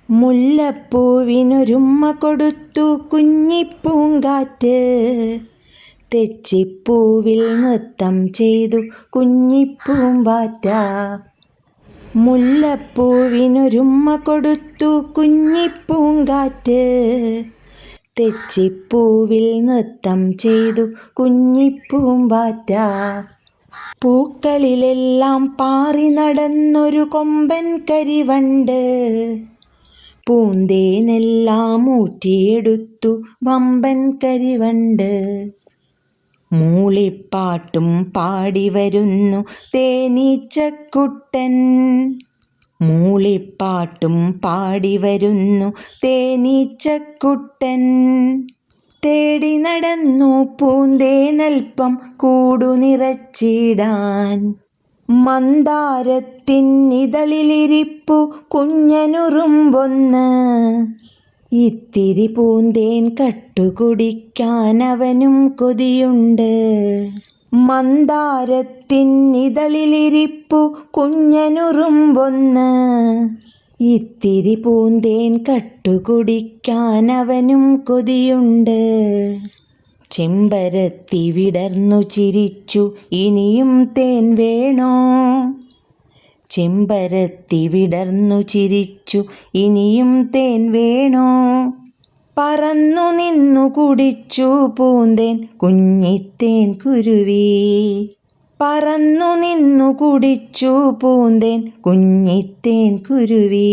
മുല്ലപ്പൂവിനൊരുമ്മ കൊടുത്തു കുഞ്ഞിപ്പൂങ്കാറ്റ്, തെച്ചിപ്പൂവിൽ നൃത്തം ചെയ്തു കുഞ്ഞിപ്പൂമ്പാറ്റ. മുല്ലപ്പൂവിനൊരുമ്മ കൊടുത്തു കുഞ്ഞിപ്പൂങ്കാറ്റ്, തെച്ചിപ്പൂവിൽ നൃത്തം ചെയ്തു കുഞ്ഞിപ്പൂമ്പാറ്റ. പൂക്കളിലെല്ലാം പാറി നടന്നൊരു കൊമ്പൻ കരിവണ്ട്, പൂന്തേനെല്ലാം ഊറ്റിയെടുത്തു വമ്പൻ കരിവണ്ട്. മൂളിപ്പാട്ടും പാടിവരുന്നു തേനീച്ചക്കുട്ടൻ, മൂളിപ്പാട്ടും പാടിവരുന്നു തേനീച്ചക്കുട്ടൻ. തേടി നടന്നു പൂന്തേനൽപ്പം കൂടു നിറച്ചിടാൻ, മന്ദാരത്തിന്നിതളിലിരിപ്പു കുഞ്ഞനുറുമ്പൊന്ന്. ഇത്തിരി പൂന്തേൻ കട്ടുകുടിക്കാനവനും കൊതിയുണ്ട്. മന്ദാരത്തിന്നിതളിലിരിപ്പു കുഞ്ഞനുറുമ്പൊന്ന്, ഇത്തിരി പൂന്തേൻ കട്ടുകുടിക്കാനവനും കൊതിയുണ്ട്. ചെമ്പരത്തി വിടർന്നു ചിരിച്ചു, ഇനിയും തേൻ വേണോ? ചെമ്പരത്തി വിടർന്നു ചിരിച്ചു, ഇനിയും തേൻ വേണോ? പറന്നു നിന്നു കുടിച്ചു പൂന്തേൻ കുഞ്ഞിത്തേൻ കുരുവി, പറന്നു നിന്നു കുടിച്ചു പൂന്തേൻ കുഞ്ഞിത്തേൻ കുരുവി.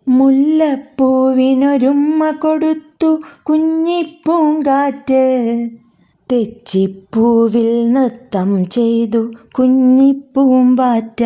മുല്ലപ്പൂവിനൊരുമ്മ കൊടുത്തു കുഞ്ഞിപ്പൂങ്കാറ്റ്, തെച്ചിപ്പൂവിൽ നൃത്തം ചെയ്തു കുഞ്ഞിപ്പൂമ്പാറ്റ.